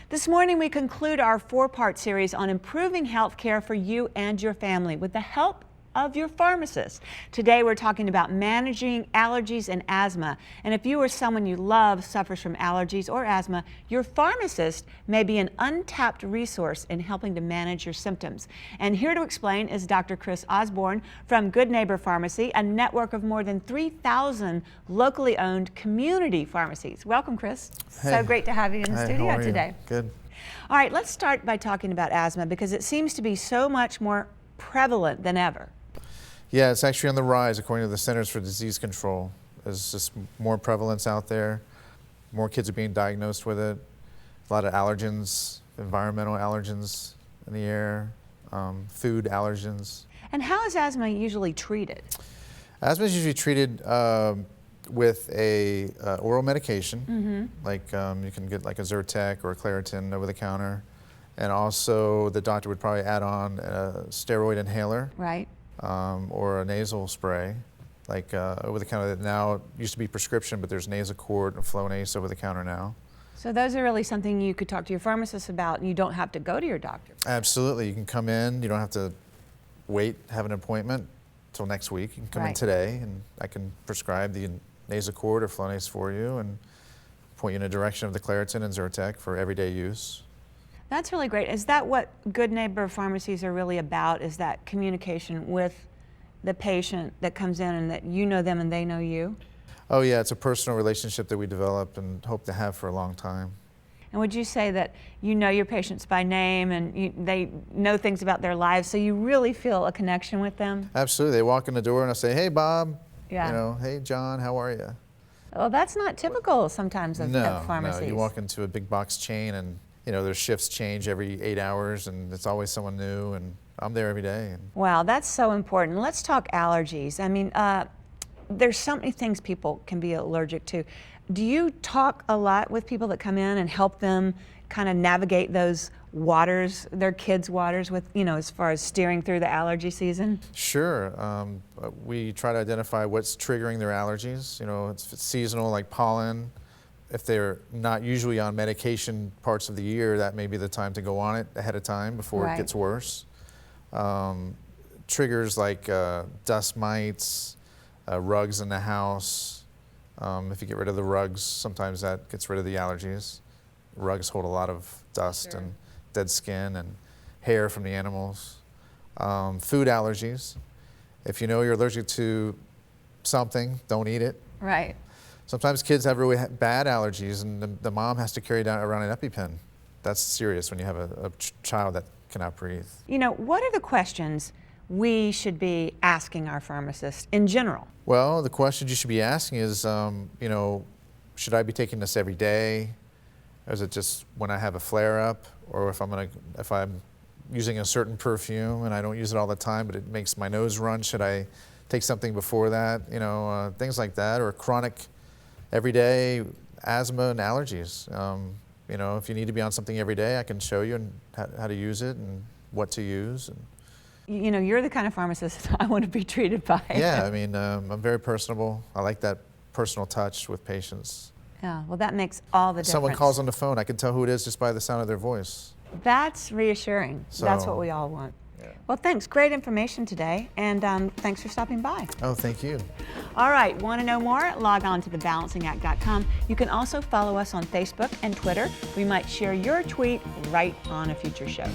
This morning we conclude our four-part series on improving health care for you and your family with the help of your pharmacist. Today we're talking about managing allergies and asthma. And if you or someone you love suffers from allergies or asthma, your pharmacist may be an untapped resource in helping to manage your symptoms. And here to explain is Dr. Chris Osborne from Good Neighbor Pharmacy, a network of more than 3,000 locally owned community pharmacies. Welcome, Chris. Hey. So great to have you in the studio how are you? today. Good. All right, let's start by talking about asthma because it seems to be so much more prevalent than ever. Yeah, it's actually on the rise according to the Centers for Disease Control. There's just more prevalence out there. More kids are being diagnosed with it. A lot of allergens, environmental allergens in the air, food allergens. And how is asthma usually treated? Asthma is usually treated with a oral medication, like you can get like a Zyrtec or a Claritin over the counter. And also the doctor would probably add on a steroid inhaler. Right. Or a nasal spray, like over the counter. Now, it used to be prescription, but there's Nasacort and Flonase over the counter now. So those are really something you could talk to your pharmacist about, and you don't have to go to your doctor. Absolutely. You can come in. You don't have to wait, have an appointment till next week. You can come in today, and I can prescribe the Nasacort or Flonase for you and point you in a direction of the Claritin and Zyrtec for everyday use. That's really great. Is that what Good Neighbor Pharmacies are really about, is that communication with the patient that comes in and that you know them and they know you? Oh yeah, it's a personal relationship that we develop and hope to have for a long time. And would you say that you know your patients by name and they know things about their lives, so you really feel a connection with them? Absolutely. They walk in the door and I say, hey Bob, Yeah. you know, hey John, how are you? Well, that's not typical sometimes of pharmacies. No, you walk into a big box chain and you know, their shifts change every 8 hours and it's always someone new, and I'm there every day. And wow, that's so important. Let's talk allergies. I mean, there's so many things people can be allergic to. Do you talk a lot with people that come in and help them kind of navigate those waters, their kids' waters, with, you know, as far as steering through the allergy season? Sure. We try to identify what's triggering their allergies. You know, if it's seasonal, like pollen. If they're not usually on medication parts of the year, that may be the time to go on it ahead of time before it gets worse. Triggers like dust mites, rugs in the house. If you get rid of the rugs, sometimes that gets rid of the allergies. Rugs hold a lot of dust and dead skin and hair from the animals. Food allergies. If you know you're allergic to something, don't eat it. Right. Sometimes kids have really bad allergies and the mom has to carry down around an EpiPen. That's serious when you have a child that cannot breathe. You know, what are the questions we should be asking our pharmacists in general? Well, the questions you should be asking is, you know, should I be taking this every day? Or is it just when I have a flare-up? Or if I'm using a certain perfume and I don't use it all the time, but it makes my nose run, should I take something before that? You know, things like that. Or chronic everyday asthma and allergies. You know, if you need to be on something every day, I can show you how to use it and what to use. You know, you're the kind of pharmacist I want to be treated by. Yeah, I mean, I'm very personable. I like that personal touch with patients. Yeah, well, that makes all the difference. Someone calls on the phone, I can tell who it is just by the sound of their voice. That's reassuring. That's what we all want. Yeah. Well, thanks. Great information today, and thanks for stopping by. Oh, thank you. All right, want to know more? Log on to thebalancingact.com. You can also follow us on Facebook and Twitter. We might share your tweet right on a future show.